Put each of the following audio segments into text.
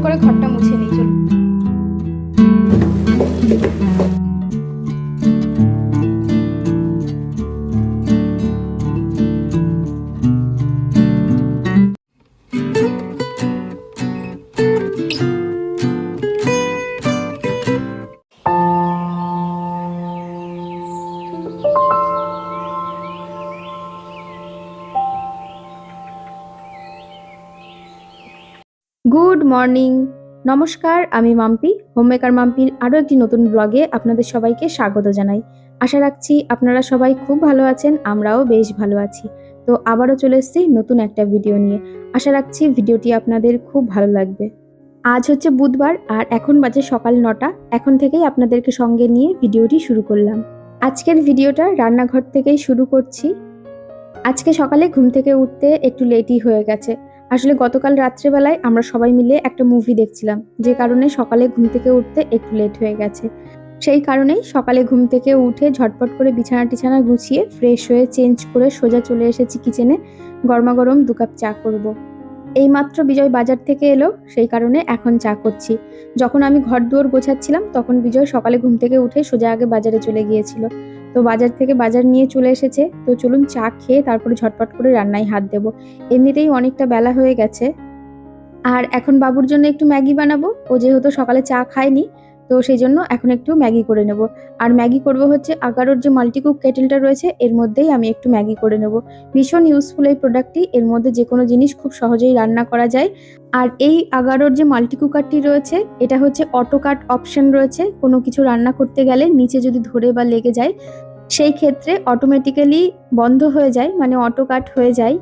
করে ঘরটা মুছে নিই। চলুন। গুড মর্নিং, নমস্কার। আমি মাম্পি, হোমমেকার মাম্পির আরও একটি নতুন ব্লগে আপনাদের সবাইকে স্বাগত জানাই। আশা রাখছি আপনারা সবাই খুব ভালো আছেন, আমরাও বেশ ভালো আছি। তো আবারও চলে এসেছি নতুন একটা ভিডিও নিয়ে। আশা রাখছি ভিডিওটি আপনাদের খুব ভালো লাগবে। আজ হচ্ছে বুধবার আর এখন বাজে সকাল 9টা। এখন থেকেই আপনাদেরকে সঙ্গে নিয়ে ভিডিওটি শুরু করলাম। আজকের ভিডিওটা রান্নাঘর থেকেই শুরু করছি। আজকে সকালে ঘুম থেকে উঠতে একটু লেটই হয়ে গেছে। আসলে গতকাল রাত্রেবেলায় আমরা সবাই মিলে একটা মুভি দেখছিলাম, যে কারণে সকালে ঘুম থেকে উঠতে একটু লেট হয়ে গেছে। সেই কারণেই সকালে ঘুম থেকে উঠে ঝটপট করে বিছানা টিছানা গুছিয়ে ফ্রেশ হয়ে চেঞ্জ করে সোজা চলে এসেছি কিচেনে। গরমাগরম 2 কাপ চা করব। এইমাত্র বিজয় বাজার থেকে এলো, সেই কারণে এখন চা করছি। যখন আমি ঘর দুয়ার গোছাচ্ছিলাম তখন বিজয় সকালে ঘুম থেকে উঠে সোজা আগে বাজারে চলে গিয়েছিল। তো বাজার থেকে বাজার নিয়ে চলে এসেছে। তো চলুন চা খেয়ে তারপরে ঝটপট করে রান্নায় হাত দেবো। এমনিতেই অনেকটা বেলা হয়ে গেছে। আর এখন বাবুর জন্য একটু ম্যাগি বানাবো। ও যেহেতু সকালে চা খায়নি, তো সেই জন্য এখন একটু ম্যাগি করে নেব। আর ম্যাগি করব হচ্ছে আগারোর যে মাল্টিকুক কেটেলটা রয়েছে এর মধ্যেই আমি একটু ম্যাগি করে নেব। ভীষণ ইউজফুল এই প্রোডাক্টটি। এর মধ্যে যে কোনো জিনিস খুব সহজেই রান্না করা যায়। আর এই আগারোর যে মাল্টি কুকারটি রয়েছে এটা হচ্ছে অটো কাট অপশন রয়েছে। কোনো কিছু রান্না করতে গেলে নিচে যদি ধরে বা লেগে যায় সেই ক্ষেত্রে অটোমেটিক্যালি বন্ধ হয়ে যায়, মানে অটো কাট হয়ে যায়।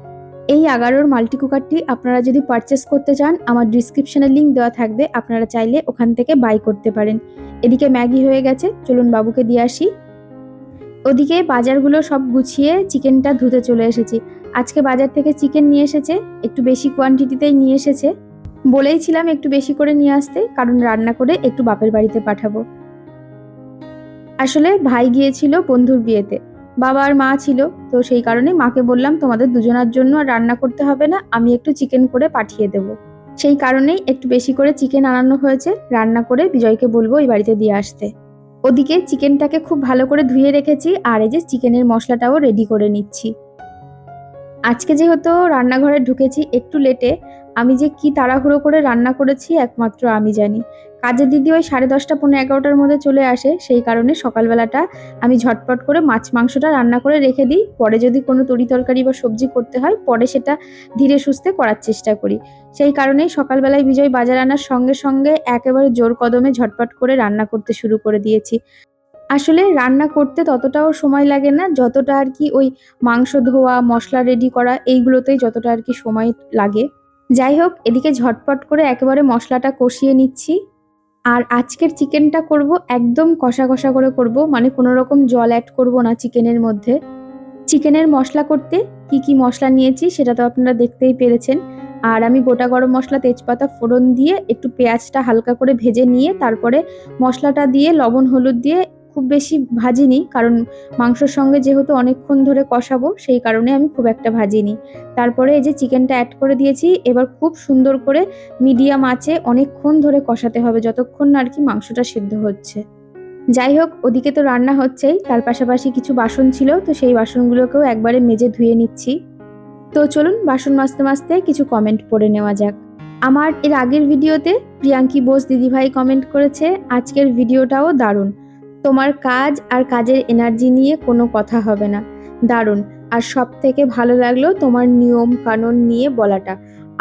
এই আগারোর মাল্টি কুকারটি আপনারা যদি পারচেস করতে চান আমার ডিসক্রিপশনে লিঙ্ক দেওয়া থাকবে, আপনারা চাইলে ওখান থেকে বাই করতে পারেন। এদিকে ম্যাগি হয়ে গেছে, চলুন বাবুকে দিয়ে আসি। ওদিকে বাজারগুলো সব গুছিয়ে চিকেনটা ধুতে চলে এসেছি। আজকে বাজার থেকে চিকেন নিয়ে এসেছে, একটু বেশি কোয়ান্টিটিতেই নিয়ে এসেছে। বলেইছিলাম একটু বেশি করে নিয়ে আসতে, কারণ রান্না করে একটু বাপের বাড়িতে পাঠাবো। আসলে ভাই গিয়েছিল বন্ধুর বিয়েতে, বাবা আর মা ছিল। তো সেই কারণে মাকে বললাম তোমাদের দুজনার জন্য আর রান্না করতে হবে না, আমি একটু চিকেন করে পাঠিয়ে দেবো। সেই কারণেই একটু বেশি করে চিকেন আনানো হয়েছে, রান্না করে বিজয়কে বলবো এই বাড়িতে দিয়ে আসতে। ওদিকে চিকেনটাকে খুব ভালো করে ধুয়ে রেখেছি, আর এই যে চিকেনের মশলাটাও রেডি করে নিচ্ছি। আজকে যেহেতু রান্নাঘরে ঢুকেছি একটু লেটে, আমি যে কি তাড়াহুড়ো করে রান্না করেছি একমাত্র আমি জানি। কাজের দিদি ওই 10:30 পৌনে 11টার মধ্যে চলে আসে, সেই কারণে সকালবেলাটা আমি ঝটপট করে মাছ মাংসটা রান্না করে রেখে দিই। পরে যদি কোনো তরি তরকারি বা সবজি করতে হয় পরে সেটা ধীরে সুস্থে করার চেষ্টা করি। সেই কারণেই সকালবেলায় বিজয় বাজার আনার সঙ্গে সঙ্গে একেবারে জোর কদমে ঝটপট করে রান্না করতে শুরু করে দিয়েছি। আসলে রান্না করতে ততটাও সময় লাগে না যতটা আর কি ওই মাংস ধোয়া, মশলা রেডি করা এইগুলোতেই যতটা আর কি সময় লাগে। যাই হোক, এদিকে ঝটপট করে একেবারে মশলাটা কষিয়ে নিচ্ছি। আর আজকের চিকেনটা করব একদম কষা কষা করে করব, মানে কোনো রকম জল অ্যাড করব না চিকেনের মধ্যে। চিকেনের মশলা করতে কি কি মশলা নিয়েছি সেটা তো আপনারা দেখতেই পেরেছেন। আর আমি গোটা গরম মশলা, তেজপাতা ফোড়ন দিয়ে একটু পেঁয়াজটা হালকা করে ভেজে নিয়ে তারপরে মশলাটা দিয়ে লবণ হলুদ দিয়ে খুব বেশি ভাজিনি, কারণ মাংসর সঙ্গে যেহেতু অনেকক্ষণ ধরে কষাবো সেই কারণে আমি খুব একটা ভাজিনি। তারপরে এই যে চিকেনটা অ্যাড করে দিয়েছি, এবার খুব সুন্দর করে মিডিয়াম আঁচে অনেকক্ষণ ধরে কষাতে হবে, যতক্ষণ না আর কি মাংসটা সিদ্ধ হচ্ছে। যাই হোক, ওদিকে তো রান্না হচ্ছেই, তার পাশাপাশি কিছু বাসন ছিল, তো সেই বাসনগুলোকেও একবারে মেজে ধুয়ে নিচ্ছি। তো চলুন বাসন মাজতে মাজতে কিছু কমেন্ট পড়ে নেওয়া যাক। আমার এর আগের ভিডিওতে প্রিয়াঙ্কি বোস দিদিভাই কমেন্ট করেছে, আজকের ভিডিওটাও দারুণ, তোমার কাজ আর কাজের এনার্জি নিয়ে কোনো কথা হবে না, দারুণ। আর সব থেকে ভালো লাগলো তোমার নিয়ম কানুন নিয়ে বলাটা।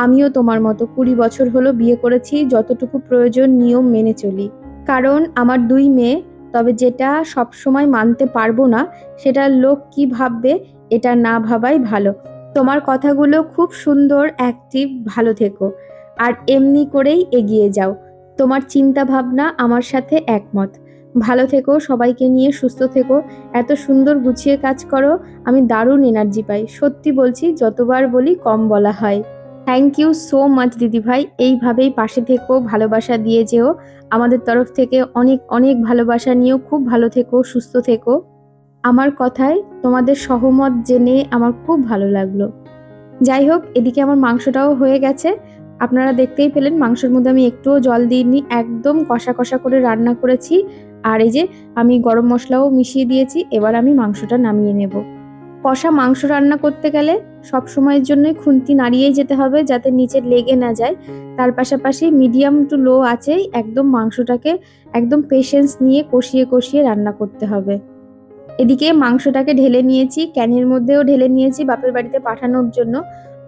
আমিও তোমার মতো 20 বছর হলো বিয়ে করেছি, যতটুকু প্রয়োজন নিয়ম মেনে চলি। কারণ আমার 2 মেয়ে, তবে যেটা সব সময় মানতে পারবো না সেটা লোক কি ভাববে, এটা না ভাবাই ভালো। তোমার কথাগুলো খুব সুন্দর, অ্যাক্টিভ, ভালো থেকো। আর এমনি করেই এগিয়ে যাও। তোমার চিন্তা ভাবনা আমার সাথে একমত। ভালো থেকো, সবাইকে নিয়ে সুস্থ থেকো। এত সুন্দর গুছিয়ে কাজ করো, আমি দারুণ এনার্জি পাই। সত্যি বলছি, যতবার বলি কম বলা হয়। থ্যাংক ইউ সো মাচ দিদিভাই, এইভাবেই পাশে থেকো, ভালোবাসা দিয়ে যেও। আমাদের তরফ থেকে অনেক অনেক ভালোবাসা নিয়েও খুব ভালো থেকো, সুস্থ থেকো। আমার কথায় তোমাদের সহমত জেনে আমার খুব ভালো লাগলো। যাই হোক, এদিকে আমার মাংসটাও হয়ে গেছে। আপনারা দেখতেই পেলেন মাংসের মধ্যে আমি একটুও জল দিইনি, একদম কষা কষা করে রান্না করেছি। আর এই যে আমি গরম মশলাও মিশিয়ে দিয়েছি। এবার আমি মাংসটা নামিয়ে নেব। কষা মাংস রান্না করতে গেলে সব সময়ের জন্যই খুন্তি নাড়িয়েই যেতে হবে যাতে নিচে লেগে না যায়। তার পাশাপাশি মিডিয়াম টু লো আঁচেই একদম মাংসটাকে একদম পেশেন্স নিয়ে কষিয়ে কষিয়ে রান্না করতে হবে। এদিকে মাংসটাকে ঢেলে নিয়েছি, ক্যানের মধ্যেও ঢেলে নিয়েছি বাপের বাড়িতে পাঠানোর জন্য।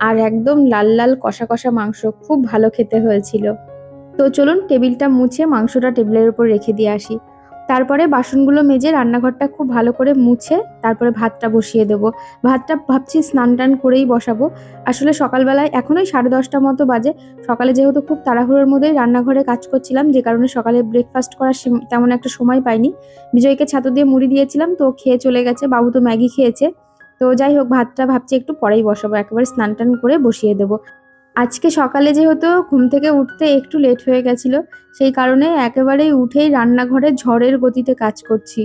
আর একদম লাল লাল কষা কষা মাংস, খুব ভালো খেতে হয়েছিল। তো চলুন টেবিলটা মুছে মাংসটা টেবিলের উপর রেখে দিয়ে আসি। তারপরে বাসনগুলো মেজে রান্নাঘরটা খুব ভালো করে মুছে তারপরে ভাতটা বসিয়ে দেব। ভাতটা ভাবছি স্নান টান করেই বসাবো। আসলে সকালবেলায় এখনোই 10:30 মতো বাজে। সকালে যেহেতু খুব তাড়াহুড়োর মধ্যেই রান্নাঘরে কাজ করছিলাম, যে কারণে সকালে ব্রেকফাস্ট করার তেমন একটা সময় পাইনি। বিজয়কে ছাতু দিয়ে মুড়ি দিয়েছিলাম, তো খেয়ে চলে গেছে। বাবু তো ম্যাগি খেয়েছে। তো যাই হোক, ভাতটা ভাবছি একটু পরেই বসাবো, একেবারে স্নান টান করে বসিয়ে দেবো। আজকে সকালে যেহেতু ঘুম থেকে উঠতে একটু লেট হয়ে গেছিল, সেই কারণে একেবারেই উঠেই রান্নাঘরে ঝড়ের গতিতে কাজ করছি।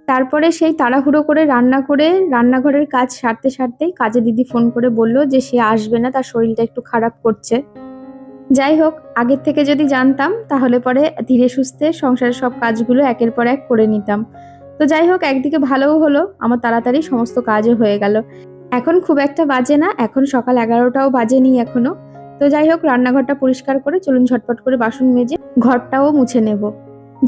তারপরে সেই তাড়াহুড়ো করে রান্না করে রান্নাঘরের কাজ সারতে সারতেই কাজের দিদি ফোন করে বলল যে সে আসবে না, তার শরীরটা একটু খারাপ করছে। যাই হোক, আগের থেকে যদি জানতাম তাহলে পরে ধীরে সুস্থে সংসারের সব কাজগুলো একের পর এক করে নিতাম। তো যাই হোক, একদিকে ভালোও হলো, আমার তাড়াতাড়ি সমস্ত কাজও হয়ে গেল। এখন খুব একটা বাজে না, এখন সকাল 11টাও বাজেনি এখনো। তো যাই হোক, রান্নাঘরটা পরিষ্কার করে চলুন ঝটপট করে বাসন মেজে ঘরটাও মুছে নেব।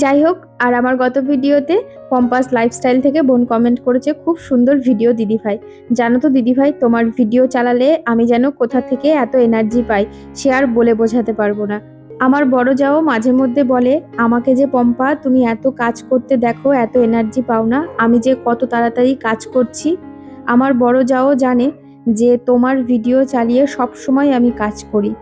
যাই হোক, আর আমার গত ভিডিওতে পম্পাস লাইফস্টাইল থেকে বোন কমেন্ট করেছে, খুব সুন্দর ভিডিও দিদিভাই। জানো তো দিদিভাই, তোমার ভিডিও চালালে আমি যেন কোথা থেকে এত এনার্জি পাই, সে আর বলে বোঝাতে পারবো না। আমার বড় যাও মাঝে মধ্যে বলে আমাকে যে, পম্পা তুমি এত কাজ করতে দেখো, এত এনার্জি পাও না, আমি যে কত তাড়াতাড়ি কাজ করছি। আমার বড় যাও জানে যে তোমার ভিডিও চালিয়ে সব সময় আমি কাজ করি।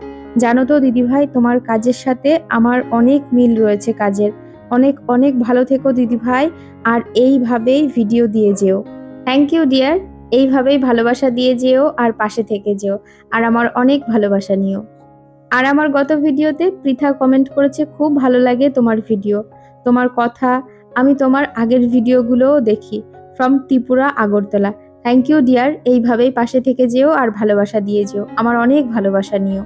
জানো তো দিদিভাই, তোমার কাজের সাথে আমার অনেক মিল রয়েছে কাজের। অনেক অনেক ভালো থেকো দিদিভাই, আর এইভাবেই ভিডিও দিয়ে যেও। থ্যাংক ইউ ডিয়ার, এইভাবেই ভালোবাসা দিয়ে যেও আর পাশে থেকে যেও, আর আমার অনেক ভালোবাসা নিও। আর আমার গত ভিডিওতে পৃথা কমেন্ট করেছে, খুব ভালো লাগে তোমার ভিডিও, তোমার কথা। আমি তোমার আগের ভিডিওগুলোও দেখি, from Tripura Agartala. Thank you dear, এইভাবেই পাশে থেকে যেও আর ভালোবাসা দিয়ে যেও, আমার অনেক ভালোবাসা নিও।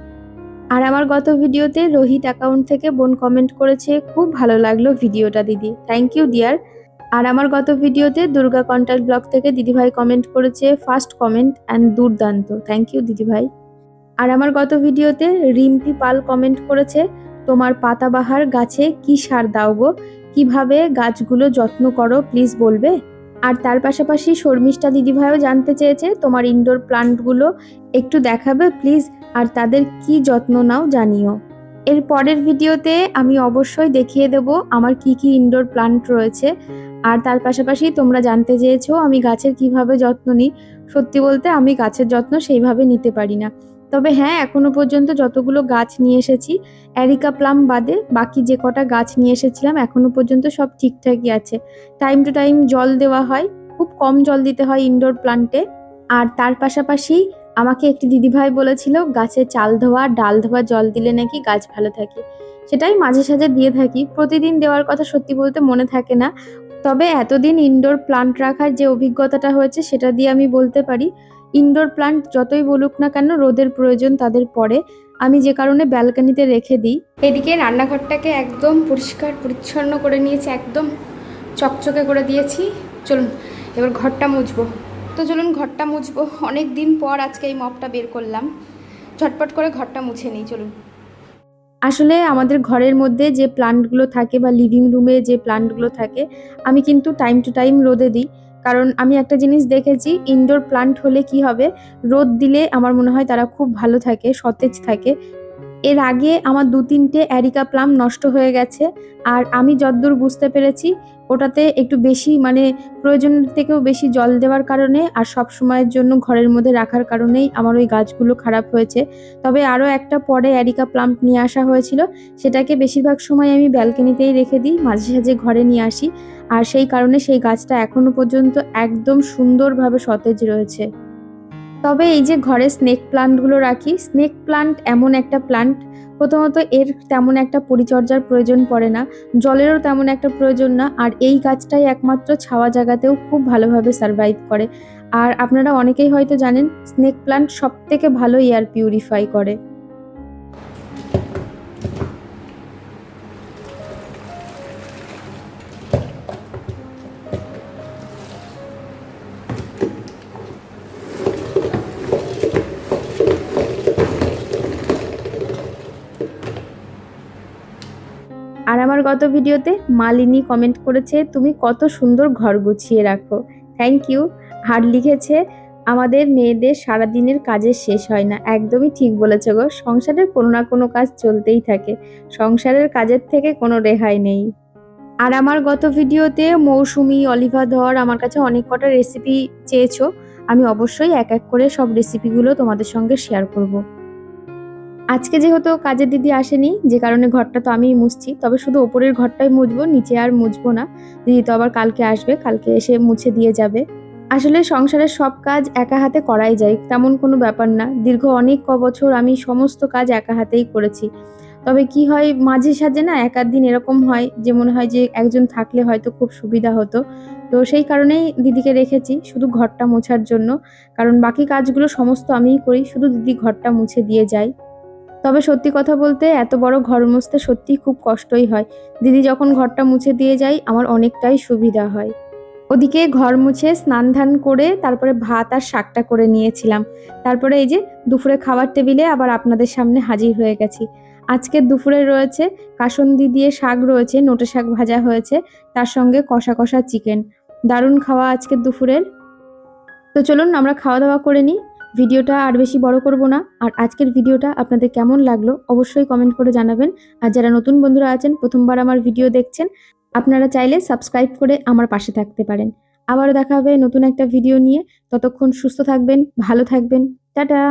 আর আমার গত ভিডিওতে রোহিত অ্যাকাউন্ট থেকে বোন কমেন্ট করেছে, খুব ভালো লাগলো ভিডিওটা দিদি, থ্যাংক ইউ ডিয়ার। আর আমার গত ভিডিওতে দুর্গা কন্টাক্ট ব্লগ থেকে দিদিভাই কমেন্ট করেছে, ফার্স্ট কমেন্ট অ্যান্ড দুর্দান্ত, থ্যাংক ইউ দিদিভাই। আর আমার গত ভিডিওতে রিম্পি পাল কমেন্ট করেছে, তোমার পাতাবাহার গাছে কি সার দাও গো, কিভাবে গাছগুলো যত্ন করো প্লিজ বলবে। আর তার পাশাপাশি শর্মিষ্ঠা দিদিভাইও জানতে চেয়েছে, তোমার ইনডোর প্লান্টগুলো একটু দেখাবে প্লিজ, আর তাদের কি যত্ন নাও জানিও। এর পরের ভিডিওতে আমি অবশ্যই দেখিয়ে দেব আমার কি কি ইনডোর প্লান্ট রয়েছে। আর তার পাশাপাশি তোমরা জানতে চেয়েছো আমি গাছের কিভাবে যত্ন নিই। সত্যি বলতে আমি গাছের যত্ন সেইভাবে নিতে পারি না। তবে হ্যাঁ, এখনো পর্যন্ত যতগুলো গাছ নিয়ে এসেছি, অ্যারিকা প্লাম বাদে বাকি যে কটা গাছ নিয়ে এসেছিলাম এখনো পর্যন্ত সব ঠিকঠাকই আছে। টাইম টু টাইম জল দেওয়া হয়, খুব কম জল দিতে হয় ইনডোর প্লান্টে। আর তার পাশাপাশি আমাকে একটি দিদিভাই বলেছিল, গাছে চাল ধোয়া ডাল ধোয়া জল দিলে নাকি গাছ ভালো থাকে। সেটাই মাঝে সাঝে দিয়ে থাকি, প্রতিদিন দেওয়ার কথা সত্যি বলতে মনে থাকে না। তবে এতদিন ইনডোর প্লান্ট রাখার যে অভিজ্ঞতাটা হয়েছে সেটা দিয়ে আমি বলতে পারি, ইনডোর প্লান্ট যতই বলুক না কেন রোদের প্রয়োজন তাদের পড়ে, আমি যে কারণে ব্যালকনিতে রেখে দিই। এদিকে রান্নাঘরটাকে একদম পরিষ্কার পরিচ্ছন্ন করে নিয়েছি, একদম চকচকে করে দিয়েছি। চলুন এবার ঘরটা মুছবো। তো চলুন ঘরটা মুছবো, অনেক দিন পর আজকে এই মপটা বের করলাম। ঝটপট করে ঘরটা মুছে নিই চলুন। আসলে আমাদের ঘরের মধ্যে যে প্লান্টগুলো থাকে বা লিভিং রুমে যে প্লান্টগুলো থাকে, আমি কিন্তু টাইম টু টাইম রোদে দিই। কারণ আমি একটা জিনিস দেখেছি, ইনডোর প্লান্ট হলে কি হবে, রোদ দিলে আমার মনে হয় তারা খুব ভালো থাকে, সতেজ থাকে। এর আগে আমার 2-3টে অ্যারিকা প্লাম নষ্ট হয়ে গেছে। আর আমি যতদূর বুঝতে পেরেছি, ওটাতে একটু বেশি মানে প্রয়োজনের থেকেও বেশি জল দেওয়ার কারণে আর সব সময়ের জন্য ঘরের মধ্যে রাখার কারণেই আমার ওই গাছগুলো খারাপ হয়েছে। তবে আরও একটা পরে অ্যারিকা প্লাম নিয়ে আসা হয়েছিল, সেটাকে বেশিরভাগ সময় আমি ব্যালকনিতেই রেখে দিই, মাঝে সাঝে ঘরে নিয়ে আসি। আর সেই কারণে সেই গাছটা এখনো পর্যন্ত একদম সুন্দরভাবে সতেজ রয়েছে। তবে এই যে ঘরে স্নেক প্লান্টগুলো রাখি, স্নেক প্লান্ট এমন একটা প্লান্ট, প্রথমত এর তেমন একটা পরিচর্যার প্রয়োজন পড়ে না, জলেরও তেমন একটা প্রয়োজন না। আর এই গাছটাই একমাত্র ছাওয়া জায়গাতেও খুব ভালোভাবে সারভাইভ করে। আর আপনারা অনেকেই হয়তো জানেন, স্নেক প্লান্ট সবথেকে ভালো এয়ার পিউরিফাই করে। আর আমার গত ভিডিওতে মালিনী কমেন্ট করেছে তুমি কত সুন্দর ঘর গুছিয়ে রাখো, থ্যাংক ইউ। আর লিখেছে আমাদের মেয়েদের সারাদিনের কাজের শেষ হয় না। একদমই ঠিক বলেছো গো, সংসারের কোনো না কোনো কাজ চলতেই থাকে, সংসারের কাজের থেকে কোনো রেহাই নেই। আর আমার গত ভিডিওতে মৌসুমি, অলিভা ধর আমার কাছে অনেক কটা রেসিপি চেয়েছো, আমি অবশ্যই এক এক করে সব রেসিপিগুলো তোমাদের সঙ্গে শেয়ার করব। আজকে যেহেতু কাজের দিদি আসেনি, যে কারণে ঘরটা তো আমিই মুছছি, তবে শুধু ওপরের ঘরটাই মুছবো, নিচে আর মুছবো না। দিদি তো আবার কালকে আসবে, কালকে এসে মুছে দিয়ে যাবে। আসলে সংসারের সব কাজ একা হাতে করাই যায়, তেমন কোনো ব্যাপার না। দীর্ঘ অনেক বছর আমি সমস্ত কাজ একা হাতেই করেছি। তবে কি হয়, মাঝে সাঝে না এক আধ দিন এরকম হয় যে মনে হয় যে একজন থাকলে হয়তো খুব সুবিধা হতো। তো সেই কারণেই দিদিকে রেখেছি শুধু ঘরটা মোছার জন্য, কারণ বাকি কাজগুলো সমস্ত আমিই করি, শুধু দিদি ঘরটা মুছে দিয়ে যায়। তবে সত্যি কথা বলতে এত বড় ঘর মুছতে সত্যিই খুব কষ্টই হয়। দিদি যখন ঘরটা মুছে দিয়ে যায় আমার অনেকটাই সুবিধা হয়। ওদিকে ঘর মুছে স্নান ধান করে তারপরে ভাত আর শাকটা করে নিয়েছিলাম। তারপরে এই যে দুপুরে খাবার টেবিলে আবার আপনাদের সামনে হাজির হয়ে গেছি। আজকের দুপুরে রয়েছে কাসুন্দি দিয়ে শাক, রয়েছে নোটে শাক ভাজা হয়েছে, তার সঙ্গে কষা কষা চিকেন। দারুণ খাওয়া আজকের দুপুরের। তো চলুন আমরা খাওয়া দাওয়া করে নিই। ভিডিওটা আর বেশি বড় করব না। আর আজকের ভিডিওটা আপনাদের কেমন লাগলো অবশ্যই কমেন্ট করে জানাবেন। আর যারা নতুন বন্ধুরা আছেন, প্রথমবার আমার ভিডিও দেখছেন, আপনারা চাইলে সাবস্ক্রাইব করে আমার পাশে থাকতে পারেন। আবারও দেখা হবে নতুন একটা ভিডিও নিয়ে। ততক্ষণ সুস্থ থাকবেন, ভালো থাকবেন। টাটা।